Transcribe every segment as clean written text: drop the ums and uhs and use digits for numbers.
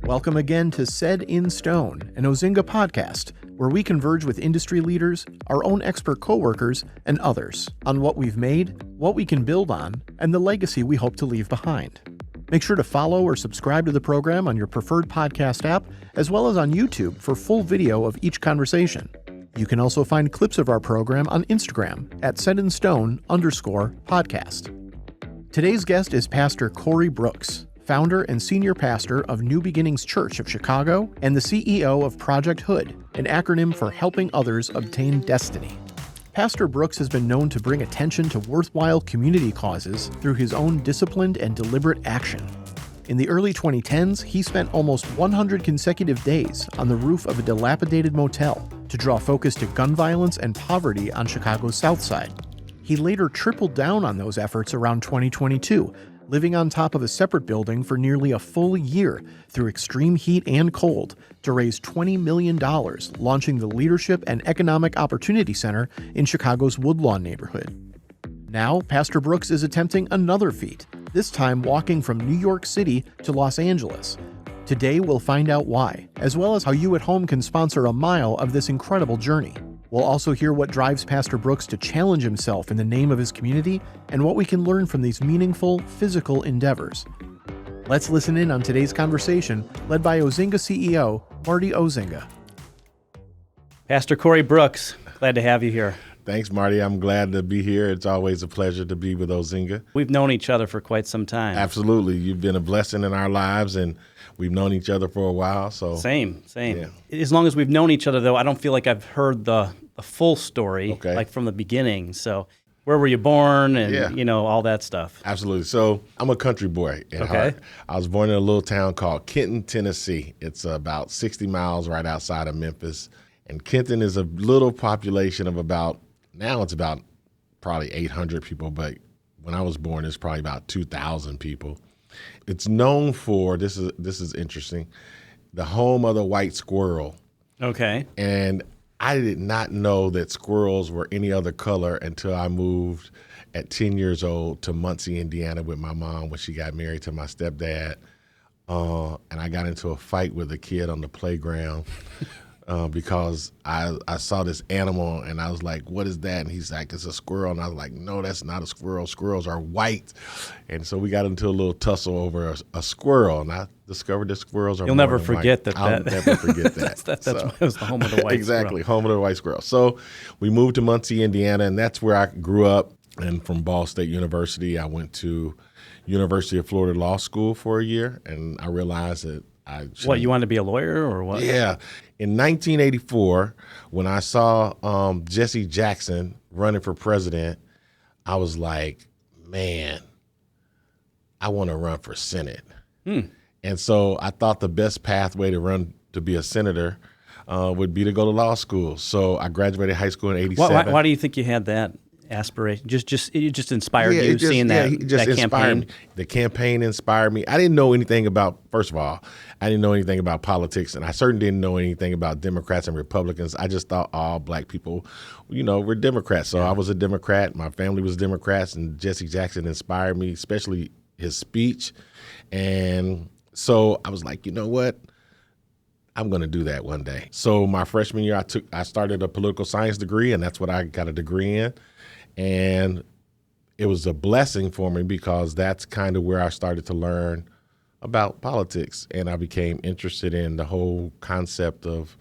Welcome again to Said in Stone, an Ozinga podcast, where we converge with industry leaders, our own expert coworkers, and others on what we've made, what we can build on, and the legacy we hope to leave behind. Make sure to follow or subscribe to the program on your preferred podcast app, as well as on YouTube for full video of each conversation. You can also find clips of our program on Instagram at saidinstone_podcast. Today's guest is Pastor Corey Brooks, founder and senior pastor of New Beginnings Church of Chicago and the CEO of Project Hood, an acronym for Helping Others Obtain Destiny. Pastor Brooks has been known to bring attention to worthwhile community causes through his own disciplined and deliberate action. In the early 2010s, he spent almost 100 consecutive days on the roof of a dilapidated motel to draw focus to gun violence and poverty on Chicago's South Side. He later tripled down on those efforts around 2022, living on top of a separate building for nearly a full year through extreme heat and cold to raise $20 million, launching the Leadership and Economic Opportunity Center in Chicago's Woodlawn neighborhood. Now, Pastor Brooks is attempting another feat, this time walking from New York City to Los Angeles. Today, we'll find out why, as well as how you at home can sponsor a mile of this incredible journey. We'll also hear what drives Pastor Brooks to challenge himself in the name of his community and what we can learn from these meaningful, physical endeavors. Let's listen in on today's conversation, led by Ozinga CEO, Marty Ozinga. Pastor Corey Brooks, glad to have you here. Thanks, Marty. I'm glad to be here. It's always a pleasure to be with Ozinga. We've known each other for quite some time. Absolutely. You've been a blessing in our lives, and we've known each other for a while. So Same. Yeah. As long as we've known each other, though, I don't feel like I've heard the full story, like from the beginning. So where were you born and, all that stuff? Absolutely. So I'm a country boy at heart. I was born in a little town called Kenton, Tennessee. It's about 60 miles right outside of Memphis. And Kenton is a little population of now it's about probably 800 people, but when I was born, it's probably about 2,000 people. It's known for, this is interesting, the home of the white squirrel. Okay. And I did not know that squirrels were any other color until I moved at 10 years old to Muncie, Indiana with my mom when she got married to my stepdad. And I got into a fight with a kid on the playground because I saw this animal and I was like, what is that? And he's like, it's a squirrel. And I was like, no, that's not a squirrel. Squirrels are white. And so we got into a little tussle over a squirrel. And I discovered that squirrels are You'll never forget white. I'll never forget that. That's was the home of the white exactly, squirrel. Home of the white squirrel. So we moved to Muncie, Indiana, and that's where I grew up. And from Ball State University, I went to University of Florida Law School for a year. And I realized that What, you wanted to be a lawyer or what? Yeah. In 1984, when I saw Jesse Jackson running for president, I was like, man, I want to run for Senate. And so I thought the best pathway to run to be a senator would be to go to law school. So I graduated high school in 87. Why do you think you had that aspiration? It just inspired you, seeing that inspired campaign? Me. The campaign inspired me. I didn't know anything about, first of all, I didn't know anything about politics, and I certainly didn't know anything about Democrats and Republicans. I just thought all black people, were Democrats. So I was a Democrat. My family was Democrats, and Jesse Jackson inspired me, especially his speech. And so I was like, you know what? I'm going to do that one day. So my freshman year, I started a political science degree, and that's what I got a degree in. And it was a blessing for me because that's kind of where I started to learn about politics. And I became interested in the whole concept of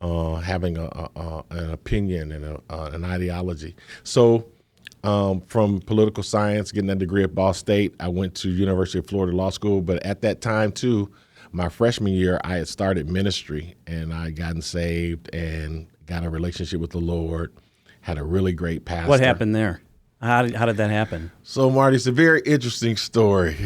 having an opinion and an ideology. So from political science, getting that degree at Ball State, I went to University of Florida Law School. But at that time, too, my freshman year, I had started ministry, and I had gotten saved and got a relationship with the Lord, had a really great pastor. What happened there? How did that happen? So, Marty, it's a very interesting story.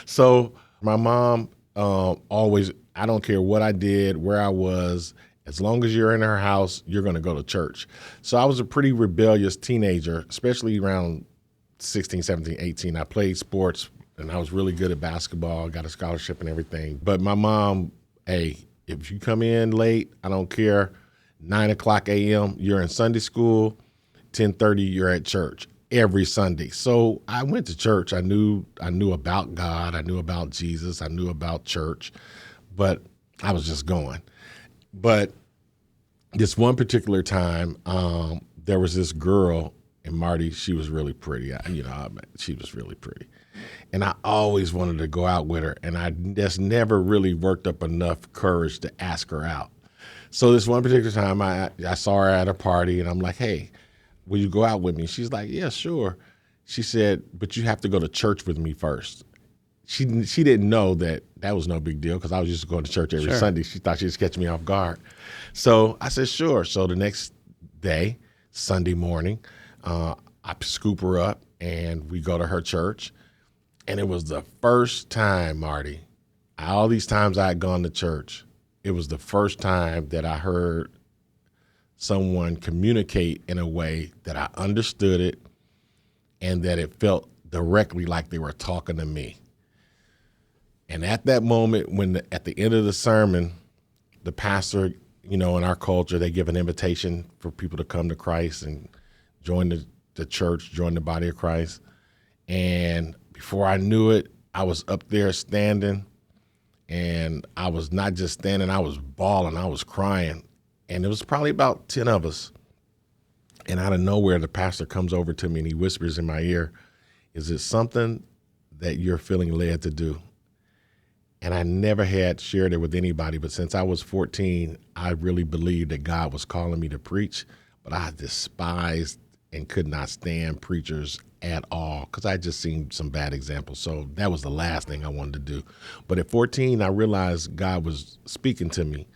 So my mom always, I don't care what I did, where I was, as long as you're in her house, you're going to go to church. So I was a pretty rebellious teenager, especially around 16, 17, 18. I played sports, and I was really good at basketball, got a scholarship and everything. But my mom, hey, if you come in late, I don't care, 9 o'clock a.m., you're in Sunday school, 10:30, you're at church every Sunday. So I went to church. I knew about God. I knew about Jesus. I knew about church. but I was just going. But this one particular time, there was this girl, and Marty, she was really pretty. She was really pretty. And I always wanted to go out with her, and I just never really worked up enough courage to ask her out. So this one particular time, I saw her at a party, and I'm like, hey, will you go out with me? She's like, yeah, sure. She said, but you have to go to church with me first. She didn't know that was no big deal because I was just going to church every Sunday. She thought she was catching me off guard. So I said, sure. So the next day, Sunday morning, I scoop her up, and we go to her church. And it was the first time, Marty, all these times I had gone to church, it was the first time that I heard someone communicate in a way that I understood it and that it felt directly like they were talking to me. And at that moment, at the end of the sermon, the pastor, in our culture, they give an invitation for people to come to Christ and join the church, join the body of Christ. And before I knew it, I was up there standing, and I was not just standing, I was bawling, I was crying. And it was probably about 10 of us. And out of nowhere, the pastor comes over to me and he whispers in my ear, is it something that you're feeling led to do? And I never had shared it with anybody, but since I was 14, I really believed that God was calling me to preach, but I despised and could not stand preachers at all because I just seen some bad examples. So that was the last thing I wanted to do. But at 14, I realized God was speaking to me,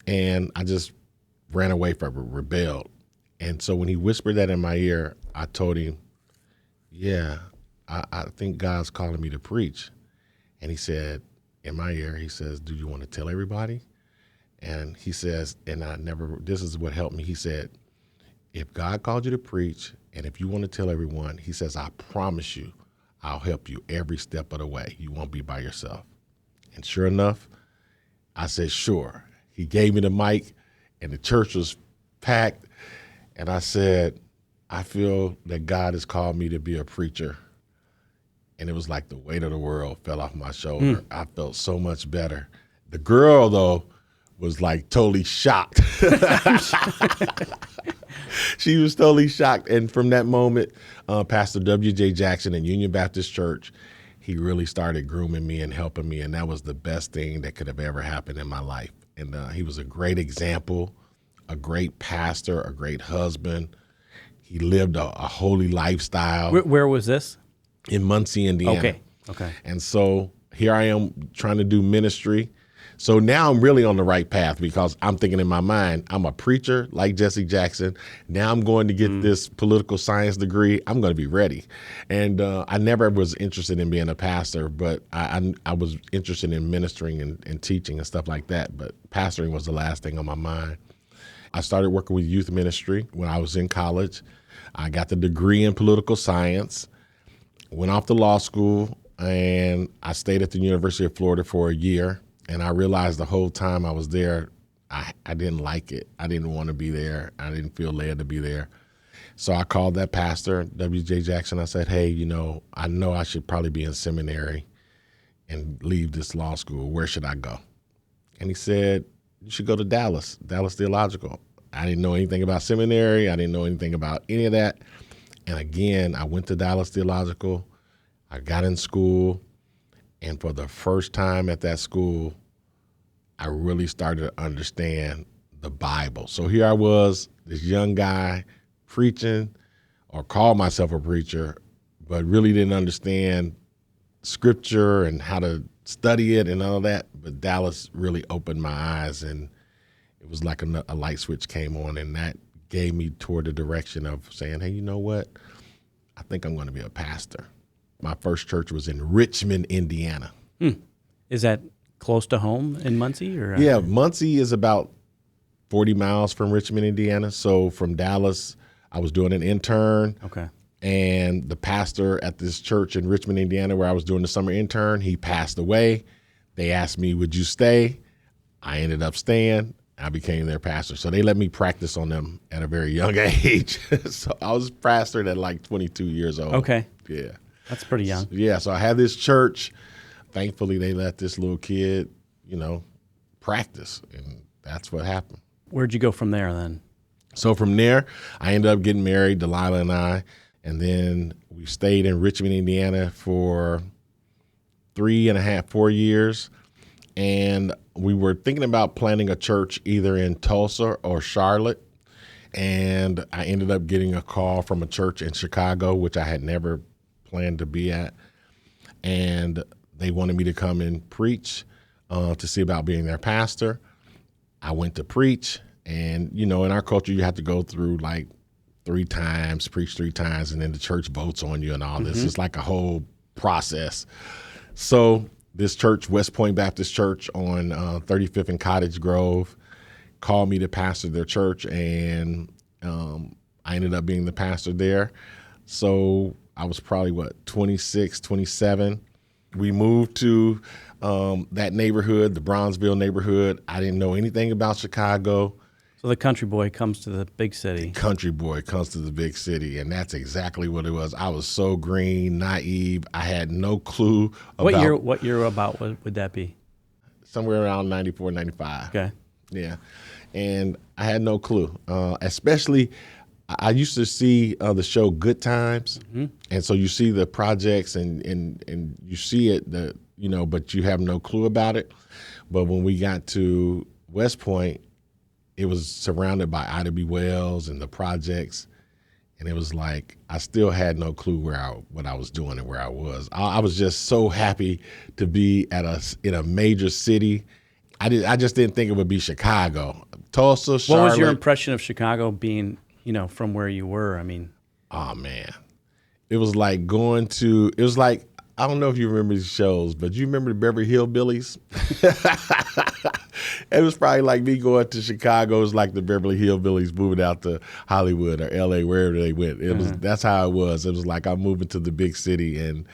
and I just ran away from it, rebelled. And so when he whispered that in my ear, I told him, yeah, I think God's calling me to preach. And he said, in my ear, he says, do you want to tell everybody? And he says, this is what helped me. He said, if God called you to preach, and if you want to tell everyone, he says, I promise you, I'll help you every step of the way. You won't be by yourself. And sure enough, I said, sure. He gave me the mic, and the church was packed. And I said, I feel that God has called me to be a preacher. And it was like the weight of the world fell off my shoulder. I felt so much better. The girl, though, was like totally shocked. She was totally shocked. And from that moment, Pastor W.J. Jackson in Union Baptist Church, he really started grooming me and helping me. And that was the best thing that could have ever happened in my life. And he was a great example, a great pastor, a great husband. He lived a holy lifestyle. Where was this? In Muncie, Indiana. Okay. And so here I am trying to do ministry. So now I'm really on the right path because I'm thinking in my mind, I'm a preacher like Jesse Jackson. Now I'm going to get this political science degree. I'm going to be ready. And I never was interested in being a pastor, but I was interested in ministering and teaching and stuff like that. But pastoring was the last thing on my mind. I started working with youth ministry when I was in college. I got the degree in political science, went off to law school, and I stayed at the University of Florida for a year. And I realized the whole time I was there, I didn't like it. I didn't want to be there. I didn't feel led to be there. So I called that pastor, W.J. Jackson. I said, hey, I know I should probably be in seminary and leave this law school. Where should I go? And he said, you should go to Dallas Theological. I didn't know anything about seminary. I didn't know anything about any of that. And again, I went to Dallas Theological. I got in school. And for the first time at that school, I really started to understand the Bible. So here I was, this young guy preaching, or called myself a preacher, but really didn't understand scripture and how to study it and all that. But Dallas really opened my eyes, and it was like a light switch came on, and that gave me toward the direction of saying, hey, you know what? I think I'm going to be a pastor. My first church was in Richmond, Indiana. Is that close to home in Muncie? Or yeah, Muncie is about 40 miles from Richmond, Indiana. So from Dallas, I was doing an intern. Okay. And the pastor at this church in Richmond, Indiana, where I was doing the summer intern, he passed away. They asked me, would you stay? I ended up staying. I became their pastor. So they let me practice on them at a very young age. So I was pastored at like 22 years old. Okay. Yeah. That's pretty young. Yeah, so I had this church. Thankfully, they let this little kid practice. And that's what happened. Where'd you go from there then? So from there, I ended up getting married, Delilah and I, and then we stayed in Richmond, Indiana for 3.5, 4 years. And we were thinking about planting a church either in Tulsa or Charlotte. And I ended up getting a call from a church in Chicago, which I had never planned to be at. And they wanted me to come and preach to see about being their pastor. I went to preach. And, in our culture, you have to go through like 3 times, preach 3 times, and then the church votes on you and all this. It's like a whole process. So this church, West Point Baptist Church on 35th and Cottage Grove, called me to pastor their church, and I ended up being the pastor there. So I was probably, 26, 27. We moved to that neighborhood, the Bronzeville neighborhood. I didn't know anything about Chicago. So the country boy comes to the big city. The country boy comes to the big city, and that's exactly what it was. I was so green, naive. I had no clue about... What year about would that be? Somewhere around 94, 95. Okay. Yeah. And I had no clue. Especially, I used to see the show Good Times. And so you see the projects and you see it, but you have no clue about it. But when we got to West Point, it was surrounded by Ida B. Wells and the projects. And it was like, I still had no clue what I was doing and where I was. I was just so happy to be in a major city. I just didn't think it would be Chicago. Tulsa, Charlotte. What was your impression of Chicago being, from where you were? I mean. Oh, man. It was like I don't know if you remember these shows, but you remember the Beverly Hillbillies? It was probably like me going to Chicago. It was like the Beverly Hillbillies moving out to Hollywood or LA, wherever they went. That's how it was. It was like I'm moving to the big city, and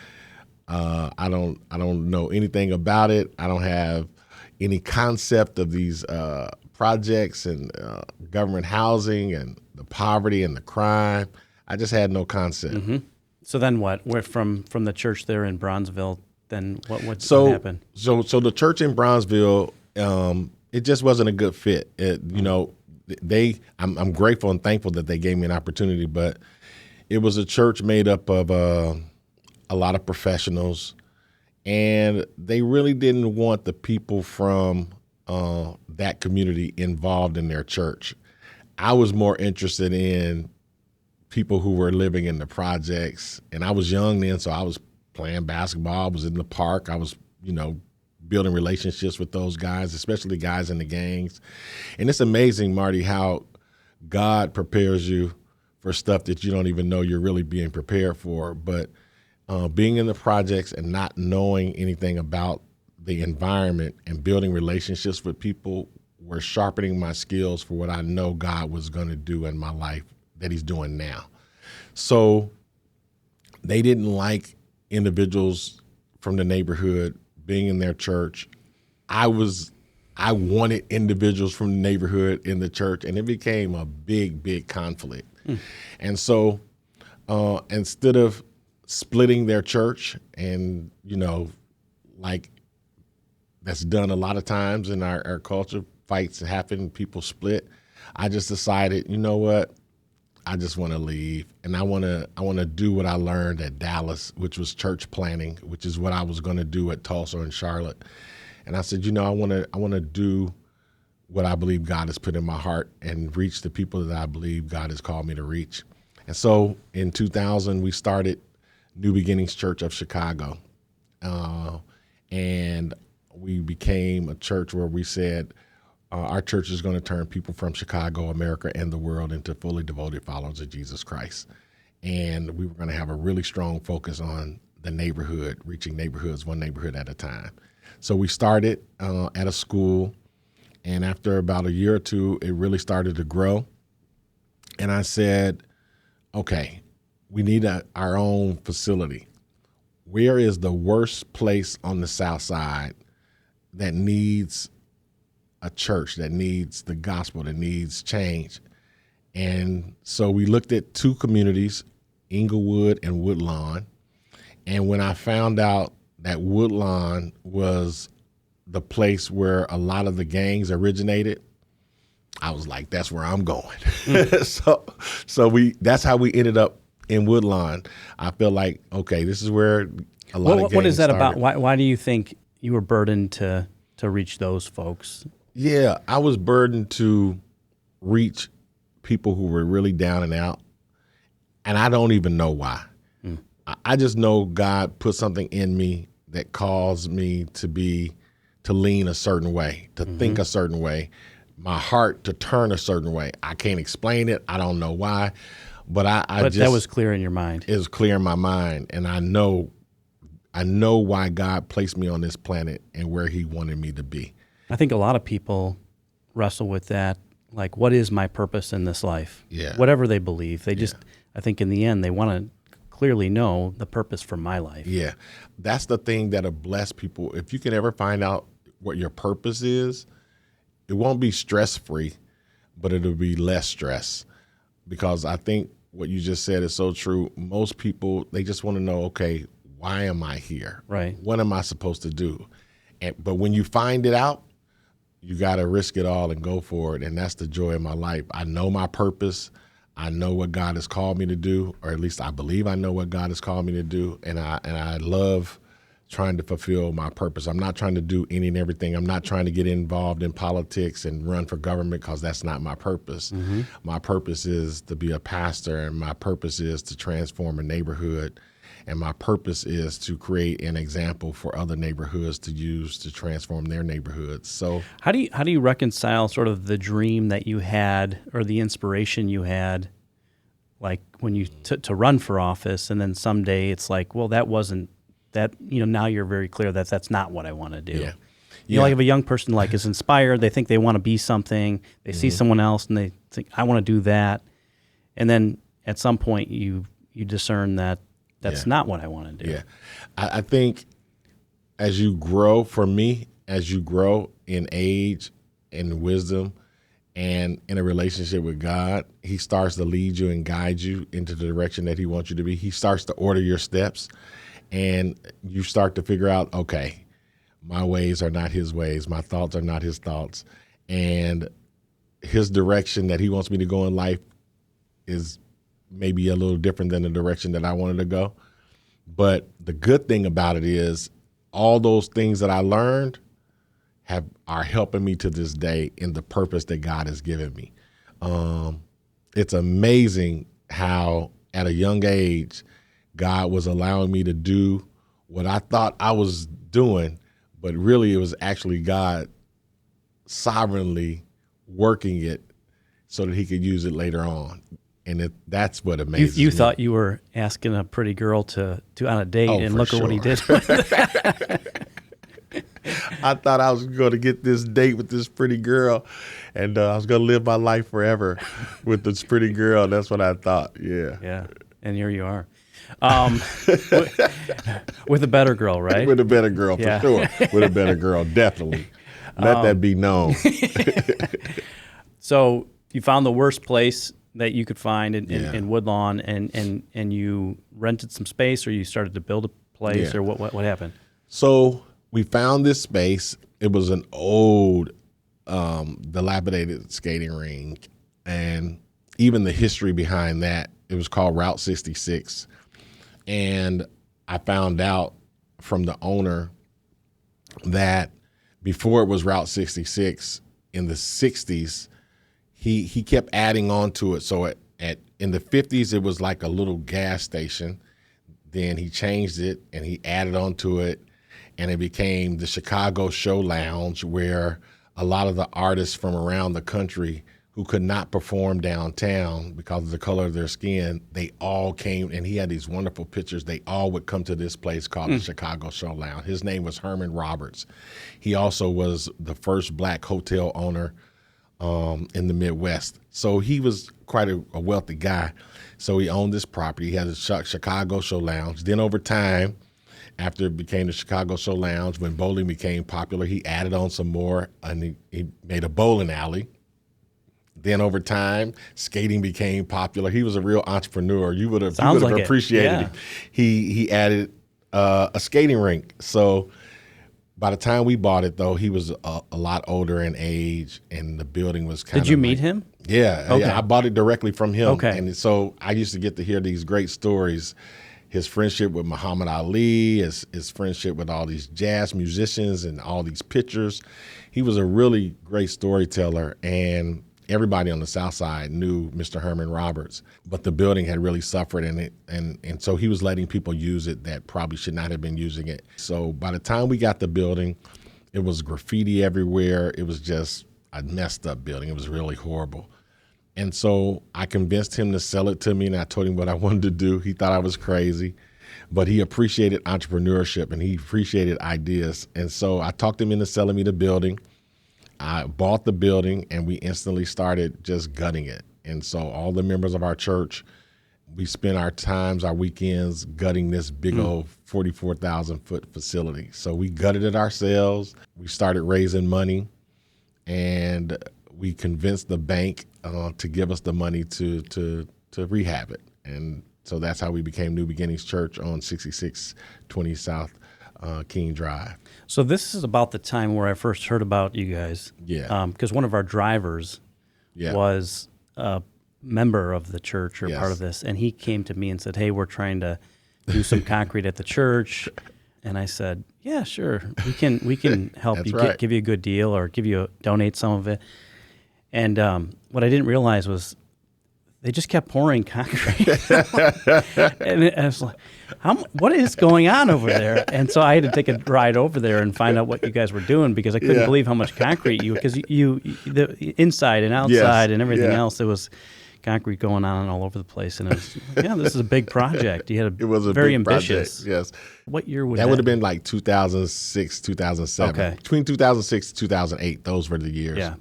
I don't know anything about it. I don't have any concept of these projects and government housing and the poverty and the crime. I just had no concept. So then what? Where from the church there in Bronzeville, then what happened? So the church in Bronzeville, it just wasn't a good fit. I'm grateful and thankful that they gave me an opportunity, but it was a church made up of a lot of professionals, and they really didn't want the people from that community involved in their church. I was more interested in people who were living in the projects, and I was young then, so I was playing basketball. I was in the park. I was, building relationships with those guys, especially guys in the gangs. And it's amazing, Marty, how God prepares you for stuff that you don't even know you're really being prepared for. But being in the projects and not knowing anything about the environment and building relationships with people were sharpening my skills for what I know God was going to do in my life that he's doing now. So they didn't like individuals from the neighborhood being in their church. I wanted individuals from the neighborhood in the church, and it became a big, big conflict. And so instead of splitting their church, and, like that's done a lot of times in our culture, fights happen, people split, I just decided, you know what? I just want to leave, and I want to do what I learned at Dallas, which was church planning, which is what I was going to do at Tulsa and Charlotte. And I said, I want to do what I believe God has put in my heart and reach the people that I believe God has called me to reach. And so in 2000, we started New Beginnings Church of Chicago, and we became a church where we said, our church is going to turn people from Chicago, America, and the world into fully devoted followers of Jesus Christ. And we were going to have a really strong focus on the neighborhood, reaching neighborhoods, one neighborhood at a time. So we started at a school, and after about a year or two, it really started to grow. And I said, okay, we need our own facility. Where is the worst place on the South Side that needs a church, that needs the gospel, that needs change? And so we looked at 2 communities, Inglewood and Woodlawn. And when I found out that Woodlawn was the place where a lot of the gangs originated, I was like, that's where I'm going. That's how we ended up in Woodlawn. I feel like, okay, this is where a lot of gangs What is that started. about? Why do you think you were burdened to reach those folks? Yeah, I was burdened to reach people who were really down and out, and I don't even know why. I just know God put something in me that caused me to lean a certain way, to think a certain way, my heart to turn a certain way. I can't explain it. I don't know why, but that was clear in your mind. It was clear in my mind, and I know why God placed me on this planet and where He wanted me to be. I think a lot of people wrestle with that, like, what is my purpose in this life? Yeah. Whatever they believe, they just, I think in the end, they want to clearly know the purpose for my life. Yeah, that's the thing that'll bless people. If you can ever find out what your purpose is, it won't be stress-free, but it'll be less stress. Because I think what you just said is so true. Most people, they just want to know, okay, why am I here? Right. What am I supposed to do? But when you find it out, you got to risk it all and go for it. And that's the joy of my life. I know my purpose. I know what God has called me to do, or at least I believe I know what God has called me to do. And I love trying to fulfill my purpose. I'm not trying to do any and everything. I'm not trying to get involved in politics and run for government, because that's not my purpose. My purpose is to be a pastor, and my purpose is to transform a neighborhood. And my purpose is to create an example for other neighborhoods to use to transform their neighborhoods. So how do you reconcile sort of the dream that you had, or the inspiration you had, like when you to run for office, and then someday it's like, well, that wasn't that, now you're very clear that that's not what I want to do. Yeah. You know, like if a young person like is inspired, they think they want to be something, they see someone else and they think, I want to do that. And then at some point you discern that that's not what I want to do. Yeah. I think as you grow, for me, as you grow in age and wisdom and in a relationship with God, He starts to lead you and guide you into the direction that He wants you to be. He starts to order your steps, and you start to figure out, okay, my ways are not His ways. My thoughts are not His thoughts. And His direction that He wants me to go in life is maybe a little different than the direction that I wanted to go. But the good thing about it is all those things that I learned are helping me to this day in the purpose that God has given me. It's amazing how at a young age, God was allowing me to do what I thought I was doing, but really it was actually God sovereignly working it so that He could use it later on. And that's what amazes me. You thought you were asking a pretty girl to on a date, and look at what He did. I thought I was going to get this date with this pretty girl, and I was going to live my life forever with this pretty girl. That's what I thought. Yeah. Yeah. And here you are. With a better girl, right? With a better girl, for sure. With a better girl, definitely. Let that be known. So you found the worst place that you could find in Woodlawn, and you rented some space, or you started to build a place, or what happened? So we found this space. It was an old, dilapidated skating rink, and even the history behind that, it was called Route 66. And I found out from the owner that before it was Route 66, in the 60s, he kept adding on to it. So in the 50s, it was like a little gas station. Then he changed it and he added on to it, and it became the Chicago Show Lounge, where a lot of the artists from around the country who could not perform downtown because of the color of their skin, they all came, and he had these wonderful pictures. They all would come to this place called the Chicago Show Lounge. His name was Herman Roberts. He also was the first black hotel owner in the Midwest. So he was quite a wealthy guy. So he owned this property. He had a Chicago Show Lounge. Then over time, after it became the Chicago Show Lounge, when bowling became popular, he added on some more, and he made a bowling alley. Then over time, skating became popular. He was a real entrepreneur. You would have appreciated it. He added a skating rink. So By the time we bought it, though, he was a lot older in age, and the building was kind of. Did you meet him? Yeah, Okay. yeah, I bought it directly from him. Okay. And so I used to get to hear these great stories. His friendship with Muhammad Ali, his friendship with all these jazz musicians and all these pitchers. He was a really great storyteller, and everybody on the South Side knew Mr. Herman Roberts. But the building had really suffered in it, and so he was letting people use it that probably should not have been using it. So by the time we got the building, it was graffiti everywhere. It was just a messed up building. It was really horrible. And so I convinced him to sell it to me, and I told him what I wanted to do. He thought I was crazy, but he appreciated entrepreneurship and he appreciated ideas. And so I talked him into selling me the building. I bought the building, and we instantly started just gutting it. And so all the members of our church, we spent our times, our weekends gutting this big old 44,000-foot facility. So we gutted it ourselves. We started raising money, and we convinced the bank to give us the money to rehab it. And so that's how we became New Beginnings Church on 6620 South King Drive. So this is about the time where I first heard about you guys. Yeah. Because one of our drivers was a member of the church or part of this, and he came to me and said, "Hey, we're trying to do some concrete at the church." And I said, "Yeah, sure, we can help you, right. give you a good deal, or donate some of it." And what I didn't realize was they just kept pouring concrete. And I was like, what is going on over there? And so I had to take a ride over there and find out what you guys were doing, because I couldn't believe how much concrete because the inside and outside and everything else, there was concrete going on all over the place. And it was, this is a big project. It was a very ambitious. Project, yes. What year would that would have been like 2006, 2007. Okay. Between 2006 and 2008, those were the years. Yeah.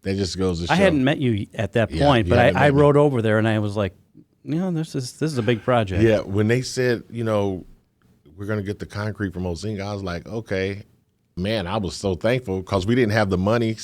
That just goes to show. I hadn't met you at that point, but I rode over there and I was like, this is a big project. Yeah, when they said, we're going to get the concrete from Ozinga, I was like, okay. Man, I was so thankful because we didn't have the money.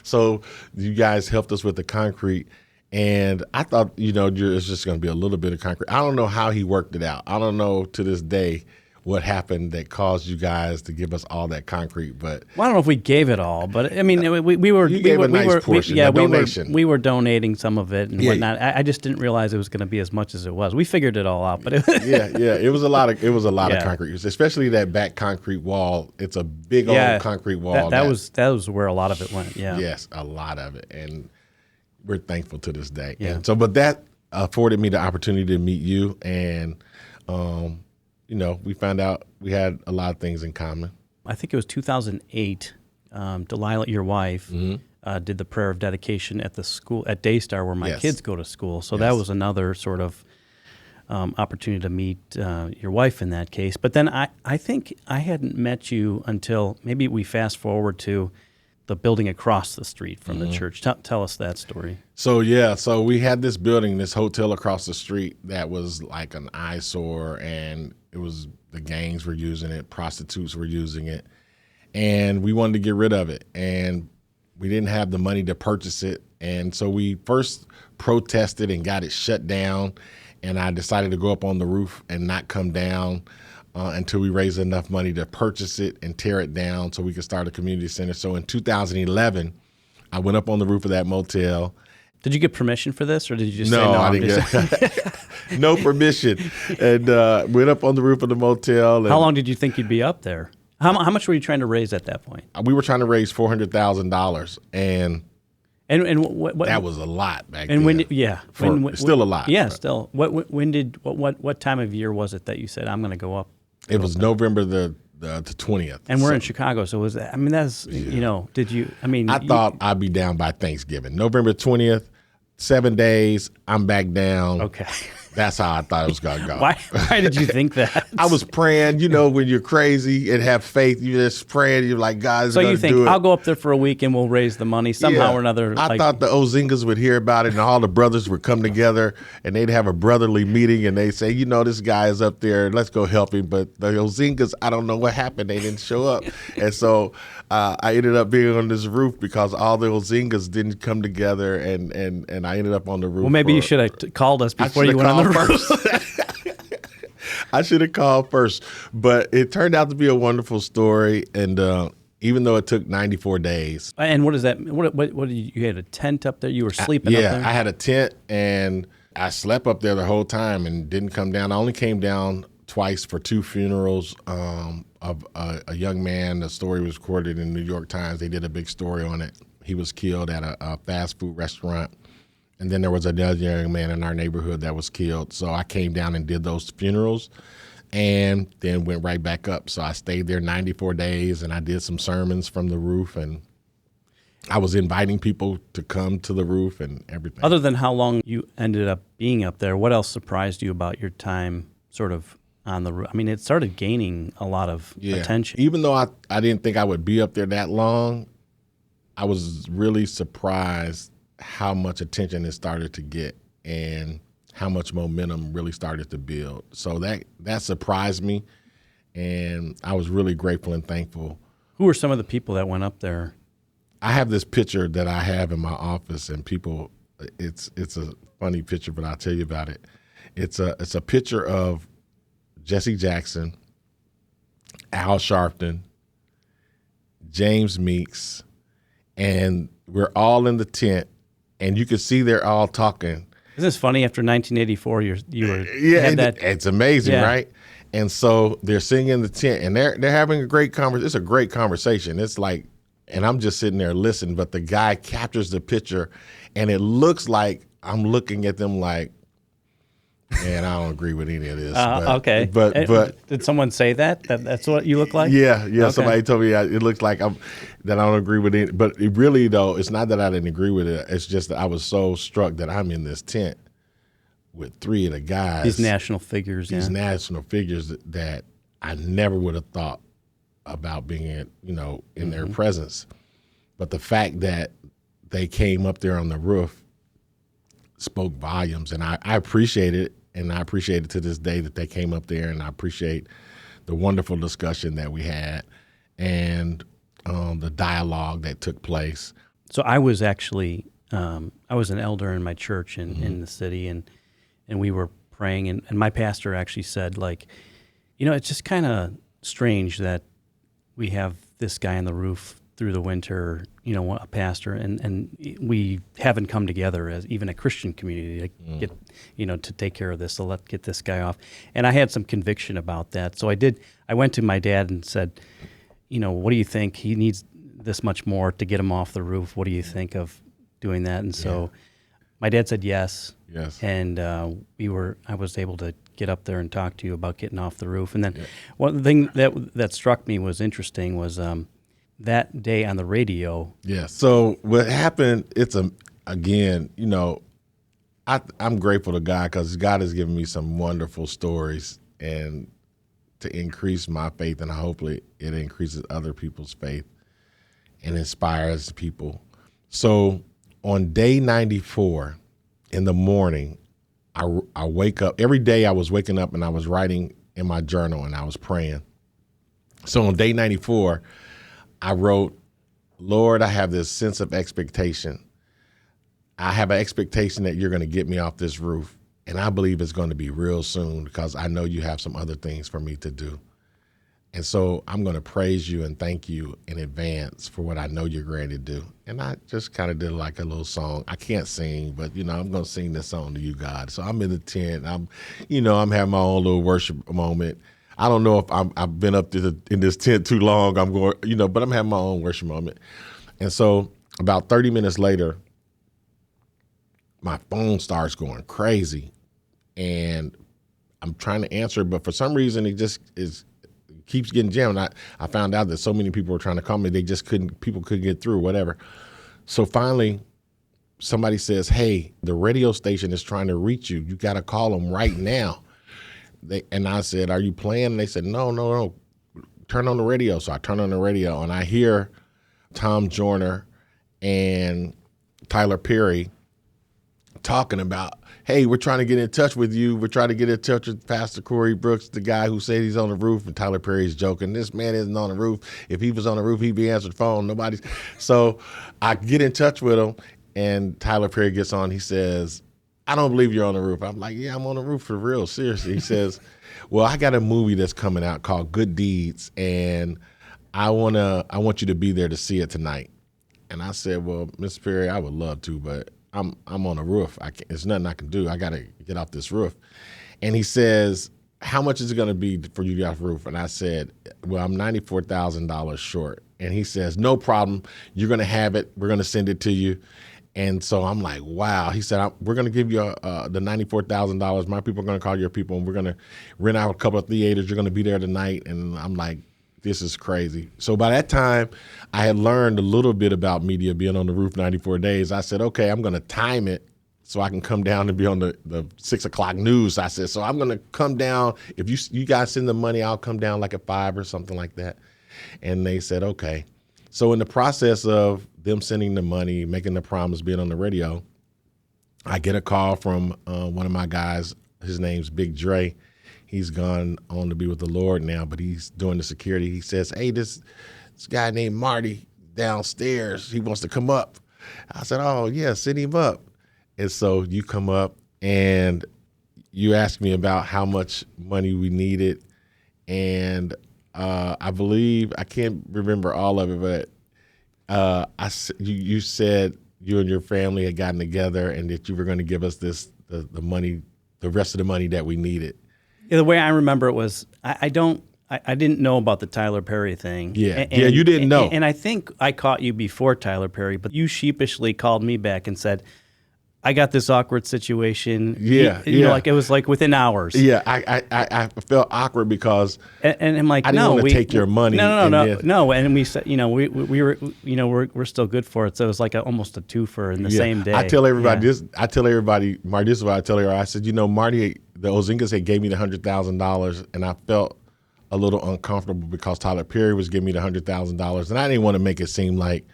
So you guys helped us with the concrete. And I thought, it's just going to be a little bit of concrete. I don't know how he worked it out. I don't know to this day what happened that caused you guys to give us all that concrete, but I don't know if we gave it all, but I mean, we were a nice portion, a donation. We were donating some of it and whatnot. I just didn't realize it was going to be as much as it was. We figured it all out, but it was a lot of concrete, especially that back concrete wall. It's a big old concrete wall. That was where a lot of it went. Yeah, yes, a lot of it, and we're thankful to this day. Yeah. And so, but that afforded me the opportunity to meet you, and we found out we had a lot of things in common. I think it was 2008. Delilah, your wife, did the prayer of dedication at the school at Daystar, where my kids go to school. So that was another sort of opportunity to meet your wife in that case. But then I think I hadn't met you until maybe we fast forward to the building across the street from the church. Tell us that story. So we had this building, this hotel across the street that was like an eyesore, and the gangs were using it, prostitutes were using it, and we wanted to get rid of it, and we didn't have the money to purchase it, and so we first protested and got it shut down, and I decided to go up on the roof and not come down until we raised enough money to purchase it and tear it down so we could start a community center. So in 2011, I went up on the roof of that motel. Did you get permission for this, or did you just say no? No, I didn't get no permission. And went up on the roof of the motel. And how long did you think you'd be up there? How much were you trying to raise at that point? We were trying to raise $400,000, and what that was a lot back and then. Still a lot. Yeah, still. What time of year was it that you said I'm going to go up? It was November the 20th. And we're in Chicago, so was that? I mean, that's did you? I mean, I thought I'd be down by Thanksgiving. November 20th, 7 days. I'm back down. Okay. That's how I thought it was going to go. Why did you think that? I was praying, when you're crazy and have faith, you just praying, you're like, God's going to do it. So you think, I'll go up there for a week and we'll raise the money somehow or another. I thought the Ozingas would hear about it and all the brothers would come together and they'd have a brotherly meeting and they'd say, this guy is up there, let's go help him. But the Ozingas, I don't know what happened. They didn't show up. And so I ended up being on this roof because all the Ozingas didn't come together, and I ended up on the roof. Well, maybe you should have called us before you went on the roof. I should have called first, but it turned out to be a wonderful story. And even though it took 94 days. And what is that? What did you had a tent up there? You were sleeping up there? Yeah, I had a tent and I slept up there the whole time and didn't come down. I only came down twice for 2 funerals of a young man. The story was recorded in the New York Times. They did a big story on it. He was killed at a fast food restaurant. And then there was another young man in our neighborhood that was killed. So I came down and did those funerals and then went right back up. So I stayed there 94 days and I did some sermons from the roof, and I was inviting people to come to the roof and everything. Other than how long you ended up being up there, what else surprised you about your time sort of on the roof? I mean, it started gaining a lot of attention. Even though I didn't think I would be up there that long, I was really surprised how much attention it started to get and how much momentum really started to build. So that surprised me, and I was really grateful and thankful. Who were some of the people that went up there? I have this picture that I have in my office, and people, it's a funny picture, but I'll tell you about it. It's a picture of Jesse Jackson, Al Sharpton, James Meeks, and we're all in the tent, and you can see they're all talking. Isn't this funny? After 1984, it's amazing, right? And so they're singing in the tent, and they're having a great conversation. It's a great conversation. It's like, and I'm just sitting there listening, but the guy captures the picture, and it looks like I'm looking at them like, man, I don't agree with any of this. Okay. But did someone say that's what you look like? Yeah. Okay. Somebody told me it looks like that I don't agree with it. But it really, though, it's not that I didn't agree with it. It's just that I was so struck that I'm in this tent with 3 of the guys. These national figures. National figures that I never would have thought about being in their presence. But the fact that they came up there on the roof spoke volumes, and I appreciate it. And I appreciate it to this day that they came up there, and I appreciate the wonderful discussion that we had and the dialogue that took place. So I was actually, I was an elder in my church in the city, and we were praying, and my pastor actually said, like, it's just kind of strange that we have this guy on the roof through the winter, a pastor, and we haven't come together as even a Christian community to get, to take care of this. So let's get this guy off. And I had some conviction about that. So I went to my dad and said, what do you think? He needs this much more to get him off the roof. What do you think of doing that? And so my dad said yes. Yes. And I was able to get up there and talk to you about getting off the roof. And then one thing that struck me was interesting was, that day on the radio. Yeah. So what happened, I'm grateful to God because God has given me some wonderful stories and to increase my faith, and hopefully it increases other people's faith and inspires people. So on day 94 in the morning, I wake up. Every day I was waking up and I was writing in my journal and I was praying. So on day 94, I wrote, Lord, I have this sense of expectation. I have an expectation that you're going to get me off this roof, and I believe it's going to be real soon because I know you have some other things for me to do. And so I'm going to praise you and thank you in advance for what I know you're going to do. And I just kind of did like a little song. I can't sing, but, I'm going to sing this song to you, God. So I'm in the tent. I'm having my own little worship moment. I don't know if I've been up in this tent too long. I'm going, but I'm having my own worship moment. And so about 30 minutes later, my phone starts going crazy, and I'm trying to answer, but for some reason it just keeps getting jammed. I found out that so many people were trying to call me, people couldn't get through, whatever. So finally, somebody says, "Hey, the radio station is trying to reach you. You got to call them right now." And I said, "Are you playing?" And they said, No. Turn on the radio. So I turn on the radio, and I hear Tom Joyner and Tyler Perry talking about, "Hey, we're trying to get in touch with you. We're trying to get in touch with Pastor Corey Brooks, the guy who said he's on the roof." And Tyler Perry's joking, "This man isn't on the roof. If he was on the roof, he'd be answering the phone. So I get in touch with him, and Tyler Perry gets on. He says, I don't believe you're on the roof. I'm like, yeah, I'm on the roof for real, seriously. He says, well, I got a movie that's coming out called Good Deeds, and I want you to be there to see it tonight. And I said, well, Mr. Perry, I would love to, but I'm on the roof. There's nothing I can do. I got to get off this roof. And he says, how much is it going to be for you to get off the roof? And I said, well, I'm $94,000 short. And he says, no problem. You're going to have it. We're going to send it to you. And so I'm like, wow. He said, we're going to give you the $94,000. My people are going to call your people, and we're going to rent out a couple of theaters. You're going to be there tonight. And I'm like, this is crazy. So by that time, I had learned a little bit about media, being on the roof 94 days. I said, okay, I'm going to time it so I can come down and be on the 6 o'clock news. I said, so I'm going to come down. If you guys send the money, I'll come down like at 5 or something like that. And they said, okay. So in the process of them sending the money, making the promise, being on the radio, I get a call from one of my guys. His name's Big Dre. He's gone on to be with the Lord now, but he's doing the security. He says, hey, this guy named Marty downstairs, he wants to come up. I said, oh, yeah, send him up. And so you come up and you ask me about how much money we needed. And I believe, I can't remember all of it, but you said you and your family had gotten together and that you were going to give us the money, the rest of the money that we needed. Yeah, the way I remember it was, I didn't know about the Tyler Perry thing. Yeah, you didn't know. And I think I caught you before Tyler Perry, but you sheepishly called me back and said, I got this awkward situation. Yeah, you know, like it was like within hours. Yeah, I felt awkward because and I'm like, I didn't want to take your money. No. And we said, we were, we're still good for it. So it was like almost a twofer in the same day. I tell everybody this. I tell everybody, Marty, this is what I tell everybody. I said, Marty, the Ozingas had gave me the $100,000, and I felt a little uncomfortable because Tyler Perry was giving me the $100,000, and I didn't want to make it seem like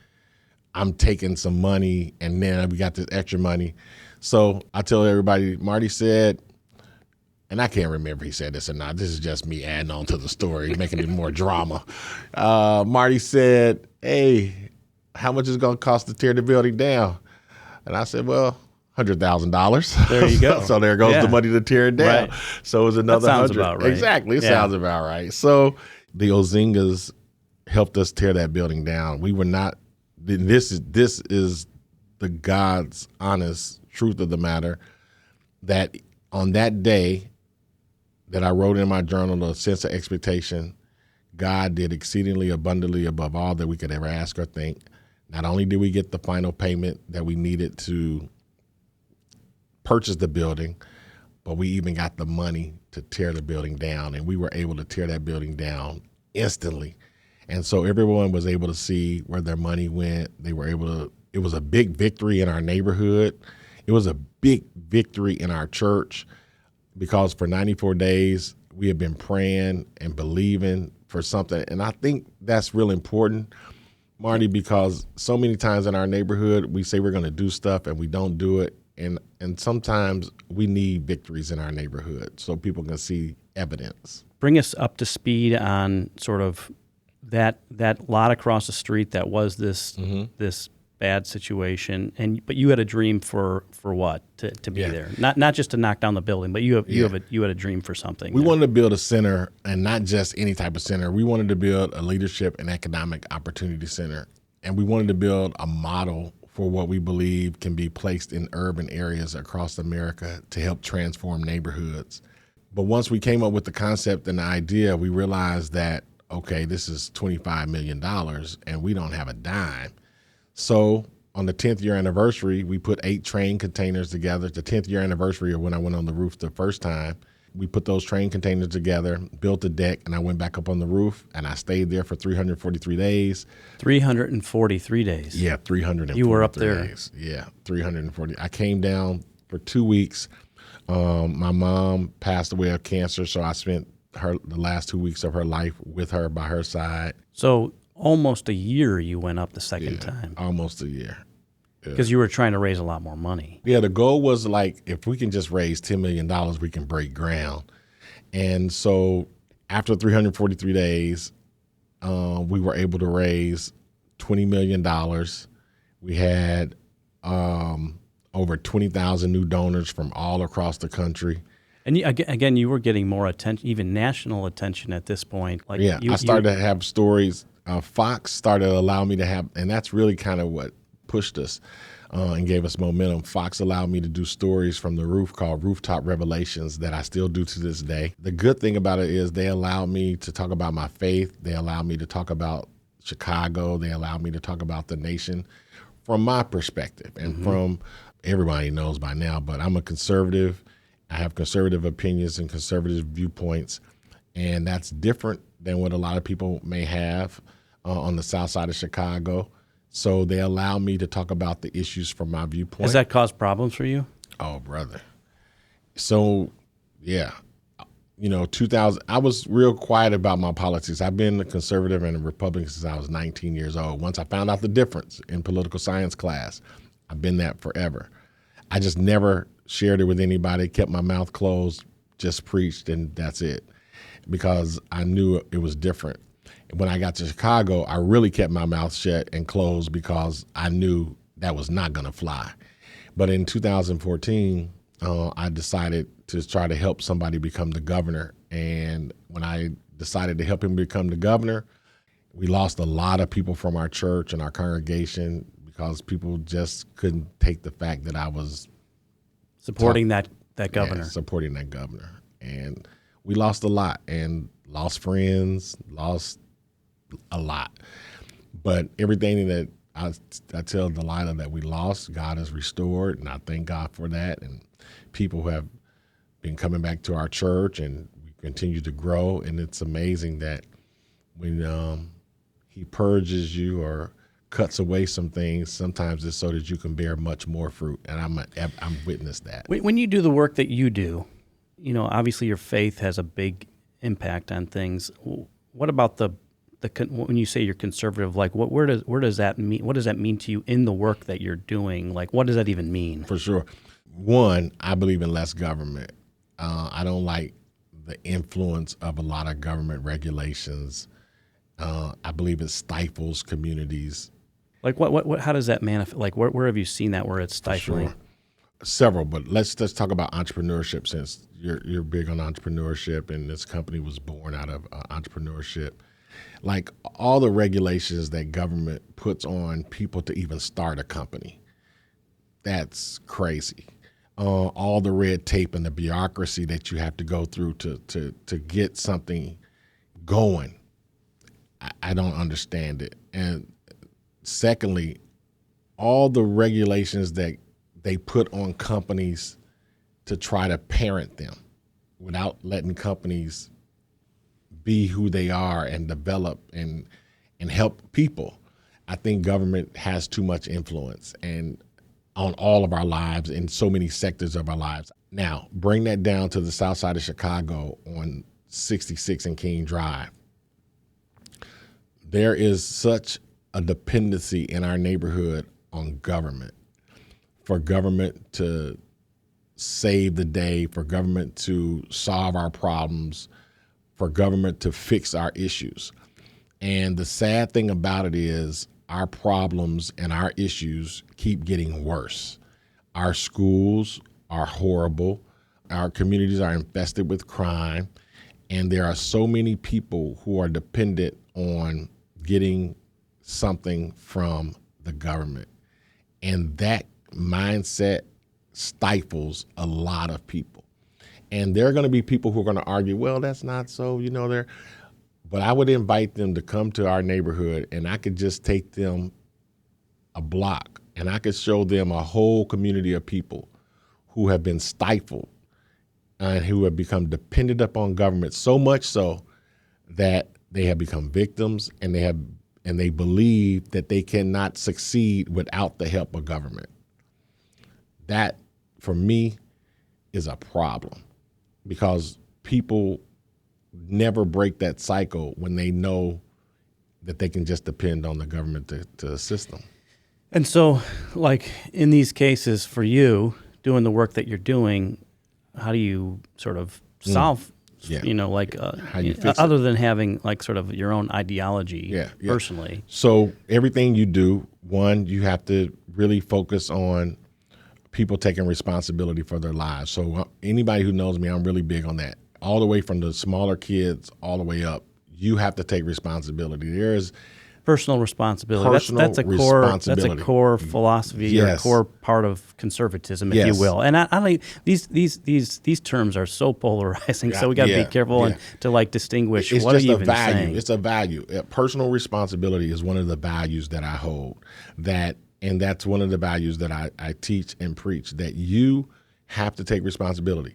I'm taking some money and then we got this extra money. So I tell everybody, Marty said, and I can't remember if he said this or not. This is just me adding on to the story, making it more drama. Marty said, hey, how much is it going to cost to tear the building down? And I said, well, $100,000. There you go. So there goes the money to tear it down. Right. So it was another that sounds 100. about right. Exactly. It sounds about right. So the Ozingas helped us tear that building down. We were not. This is the God's honest truth of the matter, that on that day that I wrote in my journal, the sense of expectation, God did exceedingly abundantly above all that we could ever ask or think. Not only did we get the final payment that we needed to purchase the building, but we even got the money to tear the building down, and we were able to tear that building down instantly. And so everyone was able to see where their money went. They were able to, it was a big victory in our neighborhood. It was a big victory in our church because for 94 days, we had been praying and believing for something. And I think that's real important, Marty, because so many times in our neighborhood, we say we're going to do stuff and we don't do it. And sometimes we need victories in our neighborhood so people can see evidence. Bring us up to speed on sort of that lot across the street that was this bad situation, but you had a dream for what to be there, not just to knock down the building, but you had a dream for something. We wanted to build a center, and not just any type of center. We wanted to build a leadership and economic opportunity center, and we wanted to build a model for what we believe can be placed in urban areas across America to help transform neighborhoods. But once we came up with the concept and the idea, we realized that, okay, this is $25 million and we don't have a dime. So on the 10th year anniversary, we put 8 train containers together. The 10th year anniversary of when I went on the roof the first time, we put those train containers together, built a deck, and I went back up on the roof, and I stayed there for 343 days. 343 days? Yeah, 343 You were up there? days. Yeah, 340. I came down for 2 weeks. My mom passed away of cancer, so I spent the last 2 weeks of her life with her by her side. So almost a year you went up the second time. Almost a year. Because you were trying to raise a lot more money. Yeah, the goal was like, if we can just raise $10 million, we can break ground. And so after 343 days, we were able to raise $20 million. We had over over 20,000 new donors from all across the country. And again, you were getting more attention, even national attention at this point. Like, yeah, I started to have stories. Fox started to allow me to have, and that's really kind of what pushed us and gave us momentum. Fox allowed me to do stories from the roof called Rooftop Revelations that I still do to this day. The good thing about it is they allow me to talk about my faith. They allow me to talk about Chicago. They allow me to talk about the nation from my perspective and from everybody knows by now, but I'm a conservative. I have conservative opinions and conservative viewpoints, and that's different than what a lot of people may have on the south side of Chicago. So they allow me to talk about the issues from my viewpoint. Has that caused problems for you? Oh, brother. So, yeah. 2000, I was real quiet about my politics. I've been a conservative and a Republican since I was 19 years old. Once I found out the difference in political science class, I've been that forever. I just never shared it with anybody, kept my mouth closed, just preached, and that's it, because I knew it was different. When I got to Chicago, I really kept my mouth shut and closed because I knew that was not going to fly. But in 2014, I decided to try to help somebody become the governor. And when I decided to help him become the governor, we lost a lot of people from our church and our congregation because people just couldn't take the fact that I was supporting that governor. Yeah, supporting that governor. And we lost a lot and lost friends, lost a lot. But everything that I tell Delilah that we lost, God has restored, and I thank God for that. And people have been coming back to our church, and we continue to grow. And it's amazing that when he purges you or cuts away some things, sometimes it's so that you can bear much more fruit. And I'm witness that. When you do the work that you do, obviously your faith has a big impact on things. What about when you say you're conservative, like where does that mean? What does that mean to you in the work that you're doing? Like, what does that even mean? For sure. One, I believe in less government. I don't like the influence of a lot of government regulations. I believe it stifles communities. Like what how does that manifest? Like where have you seen that where it's stifling? Sure. Several, but let's talk about entrepreneurship, since you're big on entrepreneurship, and this company was born out of entrepreneurship. Like all the regulations that government puts on people to even start a company, that's crazy. All the red tape and the bureaucracy that you have to go through to get something going, I don't understand it. And secondly, all the regulations that they put on companies to try to parent them without letting companies be who they are and develop and help people. I think government has too much influence and on all of our lives in so many sectors of our lives. Now, bring that down to the south side of Chicago on 66 and King Drive. There is such a dependency in our neighborhood on government, for government to save the day, for government to solve our problems, for government to fix our issues. And the sad thing about it is our problems and our issues keep getting worse. Our schools are horrible. Our communities are infested with crime. And there are so many people who are dependent on getting something from the government. And that mindset stifles a lot of people. And there are going to be people who are going to argue, well, that's not so, but I would invite them to come to our neighborhood, and I could just take them a block, and I could show them a whole community of people who have been stifled and who have become dependent upon government, so much so that they have become victims, and they believe that they cannot succeed without the help of government. That, for me, is a problem, because people never break that cycle when they know that they can just depend on the government to assist them. And so, like in these cases for you, doing the work that you're doing, how do you sort of solve, how you fix other than having like sort of your own ideology personally? So everything you do, one, you have to really focus on people taking responsibility for their lives. So anybody who knows me, I'm really big on that. All the way from the smaller kids all the way up, you have to take responsibility. There is personal responsibility. That's a core philosophy, yes. or core part of conservatism, if yes. you will. And I don't, these terms are so polarizing, so we got to be careful and to like distinguish it's what just are you a even value. saying. It's a value. Personal responsibility is one of the values that I hold. And that's one of the values that I teach and preach, that you have to take responsibility.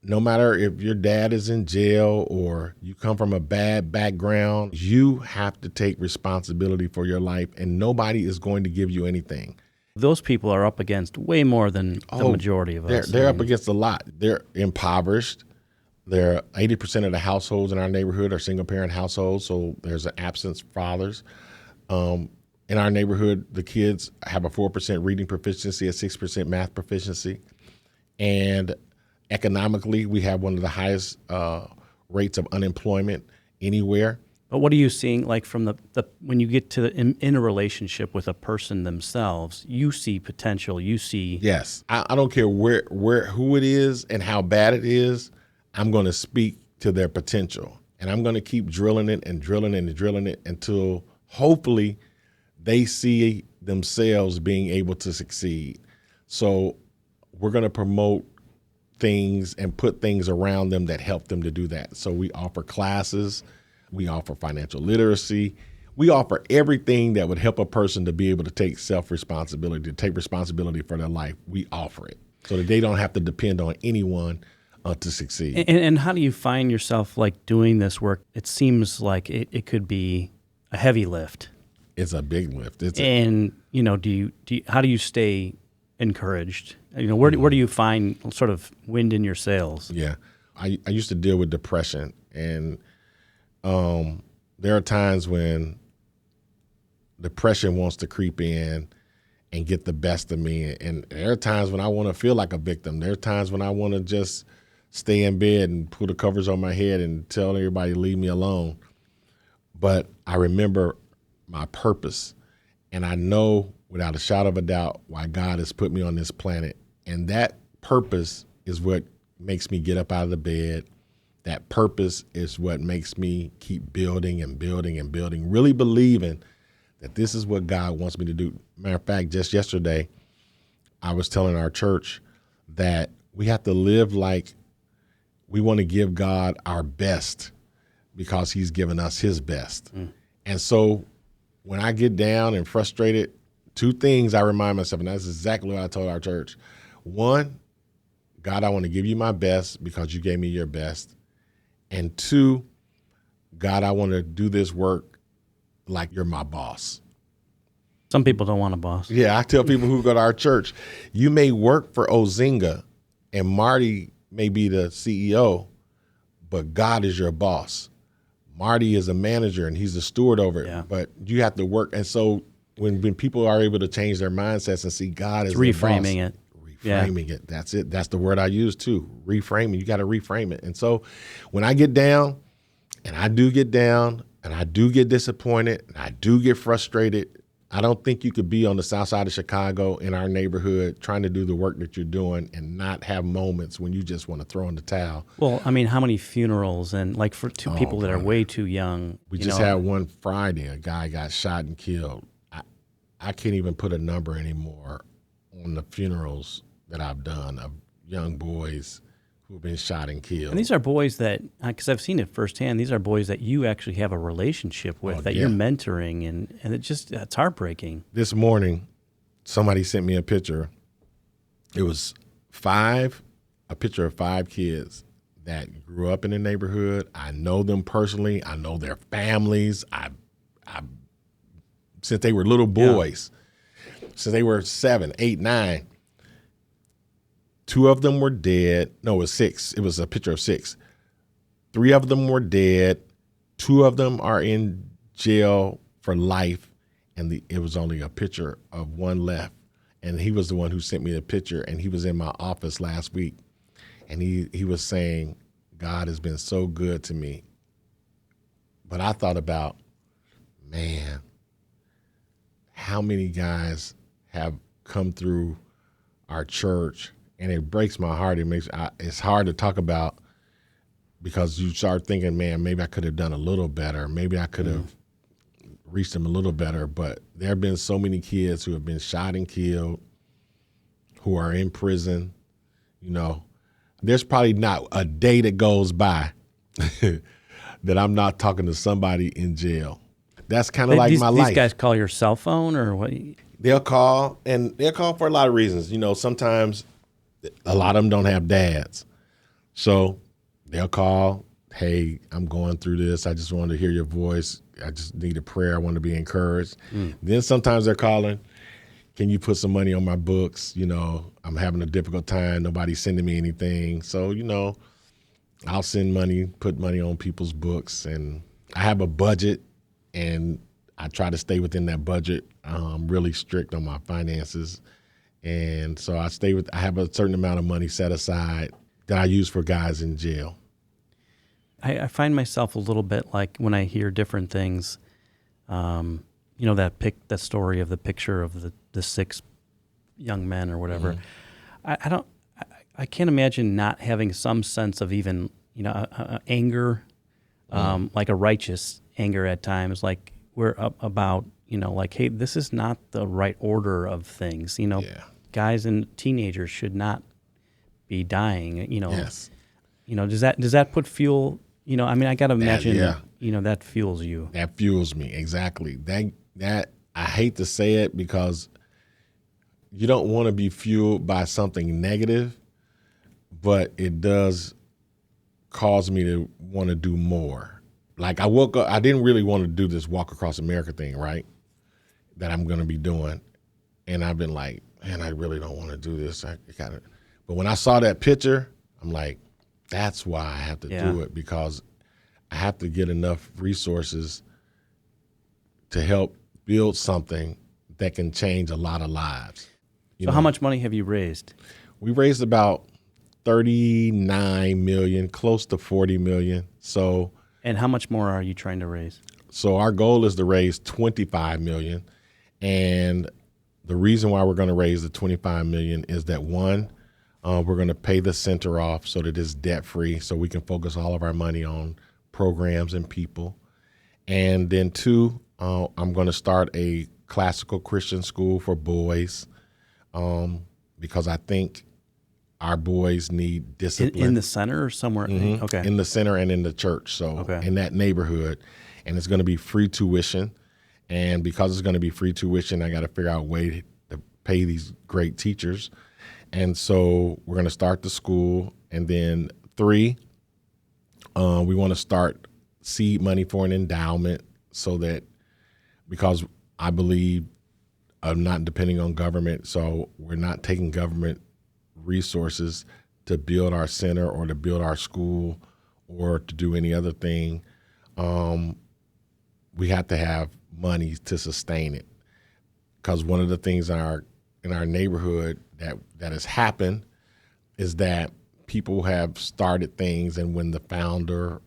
No matter if your dad is in jail or you come from a bad background, you have to take responsibility for your life, and nobody is going to give you anything. Those people are up against way more than the majority of us. They're up against a lot. They're impoverished. 80% of the households in our neighborhood are single-parent households, so there's an absence of fathers. In our neighborhood, the kids have a 4% reading proficiency, a 6% math proficiency, and economically, we have one of the highest rates of unemployment anywhere. But what are you seeing, like from the when you get to in a relationship with a person themselves? You see potential. You see. Yes, I don't care who it is and how bad it is. I'm going to speak to their potential, and I'm going to keep drilling it and drilling it and drilling it until hopefully they see themselves being able to succeed. So we're going to promote things and put things around them that help them to do that. So we offer classes, we offer financial literacy, we offer everything that would help a person to be able to take self-responsibility, to take responsibility for their life. We offer it so that they don't have to depend on anyone to succeed. And how do you find yourself like doing this work? It seems like it could be a heavy lift. It's a big lift. How do you stay encouraged? Where do you find sort of wind in your sails? Yeah, I used to deal with depression, and there are times when depression wants to creep in and get the best of me, and there are times when I want to feel like a victim. There are times when I want to just stay in bed and pull the covers on my head and tell everybody to leave me alone. But I remember my purpose, and I know without a shadow of a doubt why God has put me on this planet. And that purpose is what makes me get up out of the bed. That purpose is what makes me keep building and building and building, really believing that this is what God wants me to do. Matter of fact, just yesterday, I was telling our church that we have to live like we want to give God our best because he's given us his best. And so when I get down and frustrated, two things I remind myself, and that's exactly what I told our church. One, God, I want to give you my best because you gave me your best. And two, God, I want to do this work like you're my boss. Some people don't want a boss. Yeah, I tell people who go to our church, you may work for Ozinga and Marty may be the CEO, but God is your boss. Marty is a manager and he's a steward over it, but you have to work. And so when people are able to change their mindsets and see God as reframing it. Reframing it. That's it. That's the word I use too. Reframing. You got to reframe it. And so when I get down, and I do get down, and I do get disappointed, and I do get frustrated, I don't think you could be on the south side of Chicago in our neighborhood trying to do the work that you're doing and not have moments when you just want to throw in the towel. Well, I mean, how many funerals and like for two people that are way too young? We just had one Friday. A guy got shot and killed. I can't even put a number anymore on the funerals that I've done of young boys who've been shot and killed. And these are boys that, because I've seen it firsthand, these are boys that you actually have a relationship with, you're mentoring, and it's heartbreaking. This morning, somebody sent me a picture. It was a picture of 5 kids that grew up in the neighborhood. I know them personally. I know their families. I since they were little boys, since they were 7, 8, 9. 2 of them were dead. No, it was 6. It was a picture of 6. 3 of them were dead. 2 of them are in jail for life. And it was only a picture of one left. And he was the one who sent me the picture. And he was in my office last week. And he was saying, God has been so good to me. But I thought about, man, how many guys have come through our church, and it breaks my heart. It's hard to talk about because you start thinking, man, maybe I could have done a little better. Maybe I could have reached them a little better. But there have been so many kids who have been shot and killed, who are in prison. You know, there's probably not a day that goes by that I'm not talking to somebody in jail. That's kind of like my life. These guys call your cell phone or what? They'll call, and they'll call for a lot of reasons. You know, sometimes a lot of them don't have dads. So they'll call, hey, I'm going through this. I just wanted to hear your voice. I just need a prayer. I want to be encouraged. Then sometimes they're calling, can you put some money on my books? You know, I'm having a difficult time. Nobody's sending me anything. So, you know, I'll send money, put money on people's books. And I have a budget, and I try to stay within that budget. I'm really strict on my finances. And so I have a certain amount of money set aside that I use for guys in jail. I find myself a little bit like when I hear different things, you know, that story of the picture of the 6 young men or whatever. I can't imagine not having some sense of even, you know, anger, like a righteous anger at times, like we're about, you know, like, hey, this is not the right order of things. You know, guys and teenagers should not be dying. You know, you know, does that put fuel? You know, I mean, I got to imagine, you know, that fuels you. That fuels me, exactly. That I hate to say it because you don't want to be fueled by something negative, but it does cause me to want to do more. Like I woke up, I didn't really want to do this walk across America thing, right? That I'm going to be doing. And I've been like, man, I really don't want to do this. But when I saw that picture, I'm like, that's why I have to do it, because I have to get enough resources to help build something that can change a lot of lives. So how much money have you raised? We raised about 39 million, close to 40 million. So, and how much more are you trying to raise? So our goal is to raise 25 million. And the reason why we're going to raise the 25 million is that one, we're going to pay the center off so that it's debt free, so we can focus all of our money on programs and people. And then two, I'm going to start a classical Christian school for boys, because I think our boys need discipline. In the center or somewhere? Mm-hmm. Okay. In the center and in the church. So in that neighborhood. And it's going to be free tuition. And because it's going to be free tuition, I got to figure out a way to pay these great teachers. And so we're going to start the school. And then 3, we want to start seed money for an endowment, so that, because I believe I'm not depending on government, so we're not taking government resources to build our center or to build our school or to do any other thing. We have to have money to sustain it, because one of the things in our neighborhood that has happened is that people have started things, and when the founder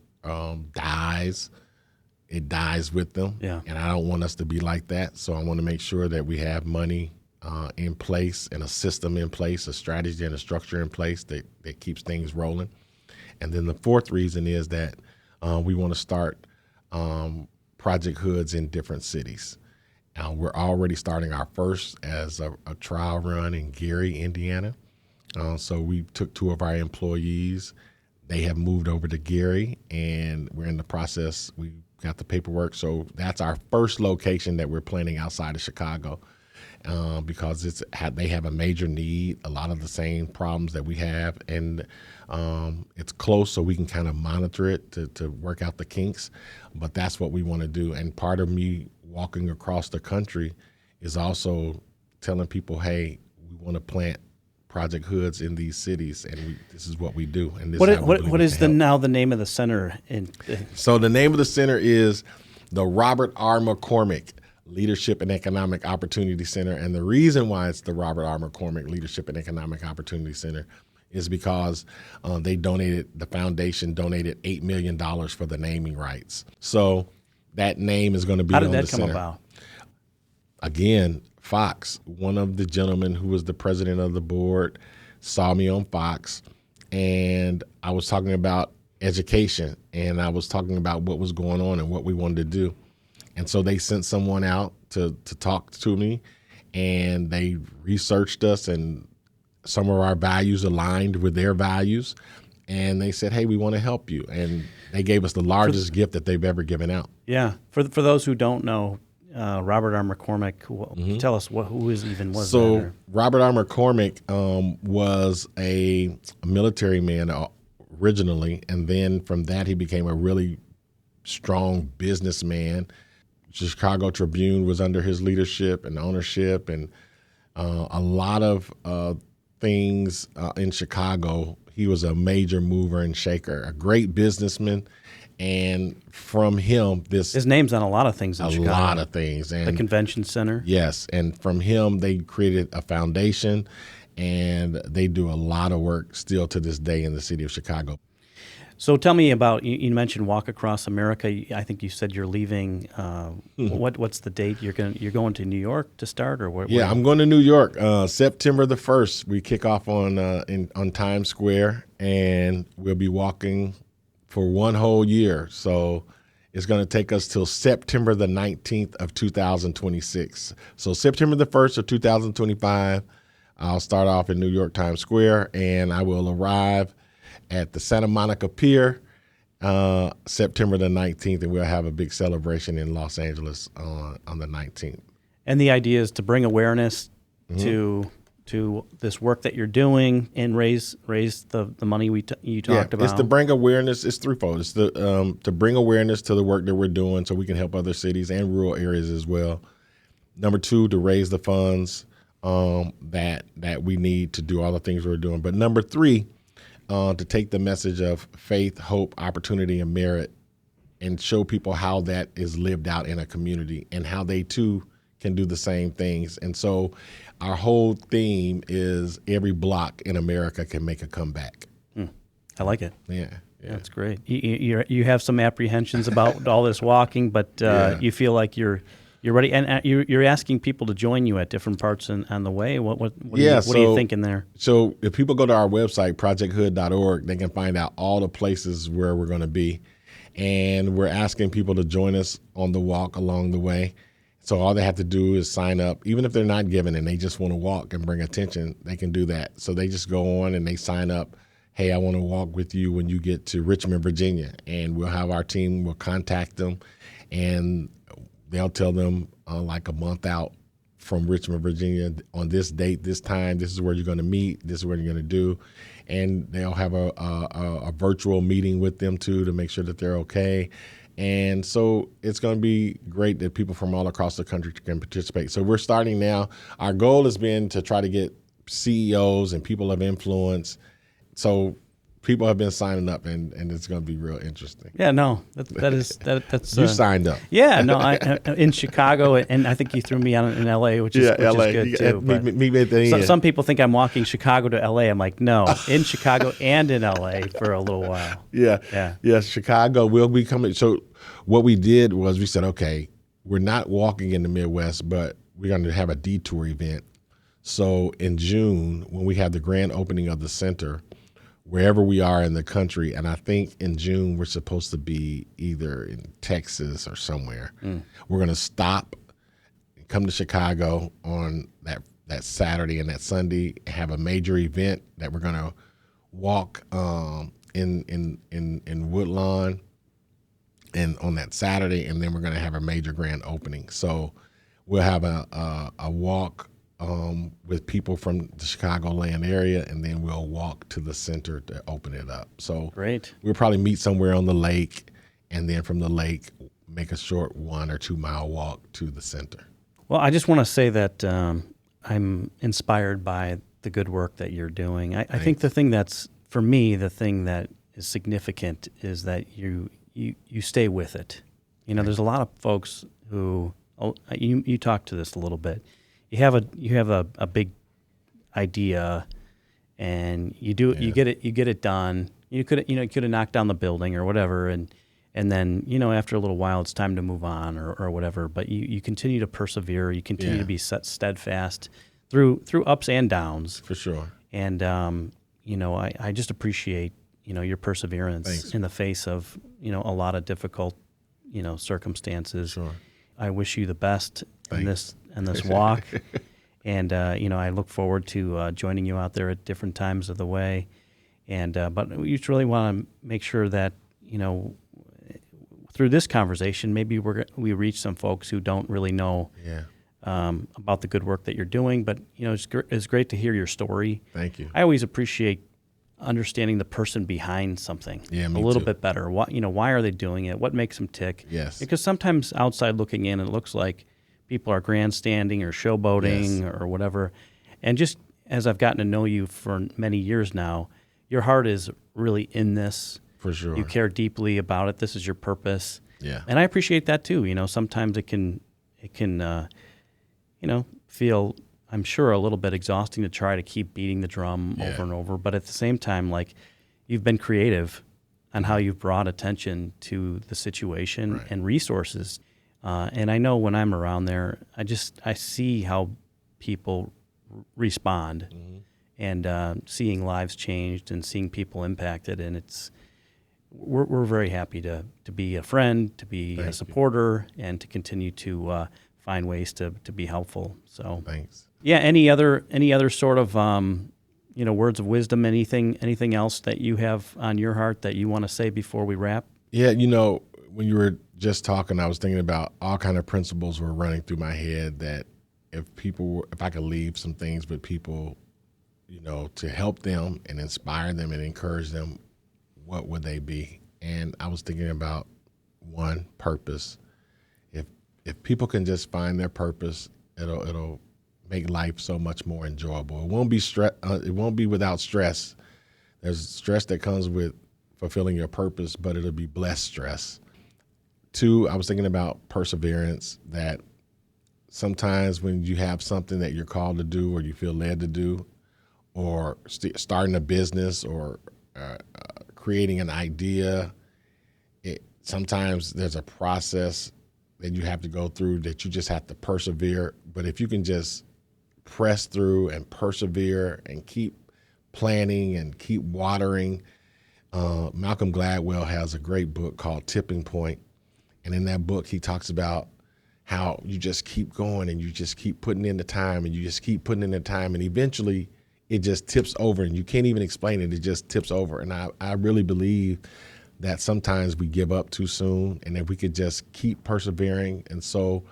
dies, it dies with them. Yeah. And I don't want us to be like that. So I want to make sure that we have money in place and a system in place, a strategy and a structure in place that keeps things rolling. And then the 4th reason is that we want to start Project Hoods in different cities. We're already starting our first as a trial run in Gary, Indiana. So we took 2 of our employees. They have moved over to Gary, and we're in the process. We got the paperwork. So that's our first location that we're planning outside of Chicago, because they have a major need, a lot of the same problems that we have. And it's close, so we can kind of monitor it to work out the kinks. But that's what we want to do. And part of me walking across the country is also telling people, hey, we want to plant Project Hoods in these cities, and this is what we do. And this what is now the name of the center? So the name of the center is the Robert R. McCormick Leadership and Economic Opportunity Center. And the reason why it's the Robert R. McCormick Leadership and Economic Opportunity Center is because the foundation donated $8 million for the naming rights. So that name is going to be on the center. How did that come about? Again, Fox. One of the gentlemen who was the president of the board saw me on Fox, and I was talking about education, and I was talking about what was going on and what we wanted to do. And so they sent someone out to talk to me, and they researched us, and some of our values aligned with their values. And they said, hey, we want to help you. And they gave us the largest gift that they've ever given out. Yeah. For those who don't know, Robert R. McCormick, tell us who was So that? Robert R. McCormick was a military man originally, and then from that he became a really strong businessman. Chicago Tribune was under his leadership and ownership, and a lot of things in Chicago. He was a major mover and shaker, a great businessman. And from him, his name's on a lot of things in Chicago. A lot of things. And the convention center. Yes. And from him, they created a foundation, and they do a lot of work still to this day in the city of Chicago. So tell me about, you mentioned Walk Across America. I think you said you're leaving. What's the date? You're going to New York to start, or where? Yeah, I'm going to New York. September the 1st, we kick off on Times Square, and we'll be walking for one whole year. So it's going to take us till September the 19th of 2026. So September the 1st of 2025, I'll start off in New York Times Square, and I will arrive at the Santa Monica Pier September the 19th, and we'll have a big celebration in Los Angeles on the 19th. And the idea is to bring awareness to this work that you're doing and raise the money you talked about. It's to bring awareness. It's threefold. It's to bring awareness to the work that we're doing so we can help other cities and rural areas as well. Number two, to raise the funds that we need to do all the things we're doing. But number three, to take the message of faith, hope, opportunity, and merit and show people how that is lived out in a community and how they too can do the same things. And so our whole theme is every block in America can make a comeback. I like it. Yeah. That's great. You have some apprehensions about all this walking, but you feel like you're ready, and you're asking people to join you at different parts on the way. What are you thinking there? So if people go to our website, projecthood.org, they can find out all the places where we're going to be. And we're asking people to join us on the walk along the way. So all they have to do is sign up. Even if they're not giving and they just want to walk and bring attention, they can do that. So they just go on and they sign up. Hey, I want to walk with you when you get to Richmond, Virginia. And we'll have our team, we'll contact them, and they'll tell them like a month out from Richmond, Virginia, on this date, this time, this is where you're going to meet, this is what you're going to do. And they'll have a virtual meeting with them too to make sure that they're okay. And so it's going to be great that people from all across the country can participate. So we're starting now. Our goal has been to try to get CEOs and people of influence. So people have been signing up, and it's going to be real interesting. Yeah, no, that's you signed up. Yeah, no, I in Chicago, and I think you threw me on in L.A., which is good too. But some people think I'm walking Chicago to L.A. I'm like, no, in Chicago and in L.A. for a little while. Yeah. Chicago will be coming. So what we did was we said, okay, we're not walking in the Midwest, but we're going to have a detour event. So in June, when we have the grand opening of the center, wherever we are in the country, and I think in June we're supposed to be either in Texas or somewhere. We're going to stop, come to Chicago on that Saturday and that Sunday, have a major event that we're going to walk in Woodlawn and on that Saturday, and then we're going to have a major grand opening. So we'll have a walk with people from the Chicagoland area, and then we'll walk to the center to open it up. So great. We'll probably meet somewhere on the lake, and then from the lake make a short 1 or 2 mile walk to the center. Well, I just want to say that I'm inspired by the good work that you're doing. I think the thing that's, for me, the thing that is significant is that you stay with it. You know, there's a lot of folks who, you talked to this a little bit. You have a big idea, and you get it done. You could have knocked down the building or whatever, and And then, after a little while, it's time to move on or whatever. But you continue to persevere. You continue to be steadfast through ups and downs. For sure. And, I just appreciate, your perseverance Thanks. in the face of, a lot of difficult, circumstances. Sure. I wish you the best in Thanks. this walk. And, I look forward to joining you out there at different times of the way. And but we just really want to make sure that, through this conversation, maybe we reach some folks who don't really know about the good work that you're doing. But, it's great to hear your story. Thank you. I always appreciate understanding the person behind something Yeah, a me little too. bit better. Why are they doing it? What makes them tick? Yes. Because sometimes outside looking in, it looks like people are grandstanding or showboating or whatever. And just as I've gotten to know you for many years now, your heart is really in this. For sure. You care deeply about it. This is your purpose. Yeah. And I appreciate that too. Sometimes it can feel, I'm sure, a little bit exhausting to try to keep beating the drum over and over. But at the same time, like, you've been creative on how you've brought attention to the situation and resources. And I know when I'm around there, I see how people respond and seeing lives changed and seeing people impacted. And we're very happy to be a friend, to be a supporter, and to continue to find ways to be helpful. So Thanks. yeah. Any other sort of words of wisdom? Anything else that you have on your heart that you want to say before we wrap? Yeah, when you were just talking, I was thinking about all kind of principles were running through my head that if I could leave some things with people, to help them and inspire them and encourage them, what would they be? And I was thinking about one, purpose. If people can just find their purpose, it'll make life so much more enjoyable. It won't be it won't be without stress. There's stress that comes with fulfilling your purpose, but it'll be blessed stress. Two, I was thinking about perseverance, that sometimes when you have something that you're called to do or you feel led to do, or starting a business or creating an idea, sometimes there's a process that you have to go through that you just have to persevere. But if you can just press through and persevere and keep planning and keep watering, Malcolm Gladwell has a great book called Tipping Point. And in that book, he talks about how you just keep going and you just keep putting in the time and you just keep putting in the time, and eventually it just tips over and you can't even explain it. It just tips over. And I really believe that sometimes we give up too soon, and if we could just keep persevering. And so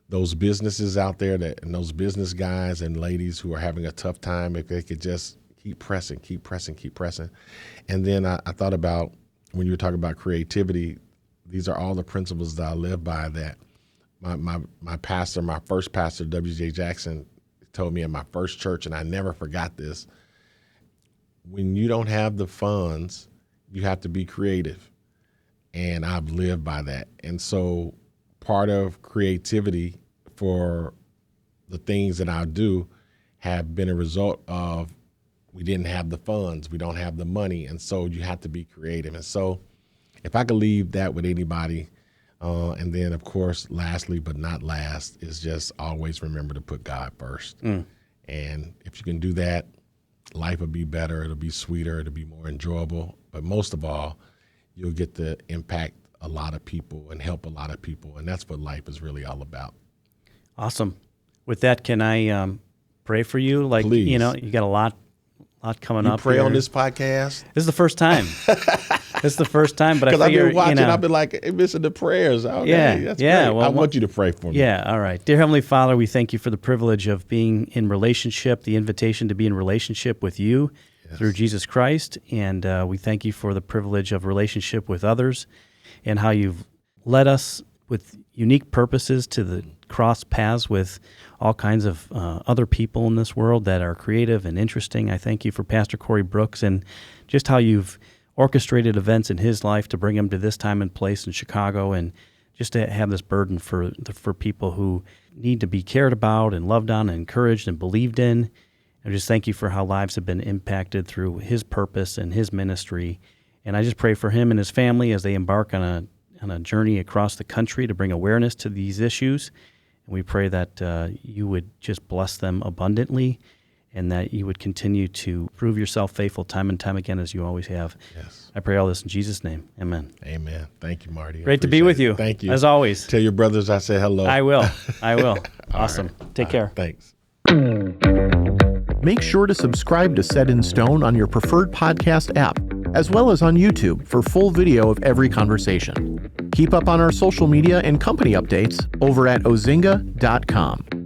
those businesses out there and those business guys and ladies who are having a tough time, if they could just keep pressing. And then I thought about, when you were talking about creativity, these are all the principles that I live by, that my pastor, my first pastor, W.J. Jackson, told me in my first church, and I never forgot this: when you don't have the funds, you have to be creative. And I've lived by that. And so part of creativity for the things that I do have been a result of, we didn't have the funds, we don't have the money, and so you have to be creative. And so if I could leave that with anybody, and then, of course, lastly but not last, is just always remember to put God first. And if you can do that, life will be better, it'll be sweeter, it'll be more enjoyable. But most of all, you'll get to impact a lot of people and help a lot of people, and that's what life is really all about. Awesome. With that, can I pray for you? Like, Please. you got a lot coming up. Pray here. on this podcast? This is the first time. It's the first time, but I Because I've figure, been watching, I've been like, hey, missing the prayers. Okay, that's great. Well, I want you to pray for me. Yeah, all right. Dear Heavenly Father, we thank you for the privilege of being in relationship, the invitation to be in relationship with you through Jesus Christ. And we thank you for the privilege of relationship with others and how you've led us with unique purposes to the cross paths with all kinds of other people in this world that are creative and interesting. I thank you for Pastor Corey Brooks and just how you've orchestrated events in his life to bring him to this time and place in Chicago, and just to have this burden for people who need to be cared about and loved on and encouraged and believed in. I just thank you for how lives have been impacted through his purpose and his ministry. And I just pray for him and his family as they embark on a on a journey across the country to bring awareness to these issues. And we pray that you would just bless them abundantly, and that you would continue to prove yourself faithful time and time again, as you always have. Yes. I pray all this in Jesus' name. Amen. Amen. Thank you, Marty. Great to be with you. Thank you. As always. Tell your brothers I said hello. I will. Awesome. Right. Take care. Thanks. Make sure to subscribe to Set in Stone on your preferred podcast app, as well as on YouTube for full video of every conversation. Keep up on our social media and company updates over at ozinga.com.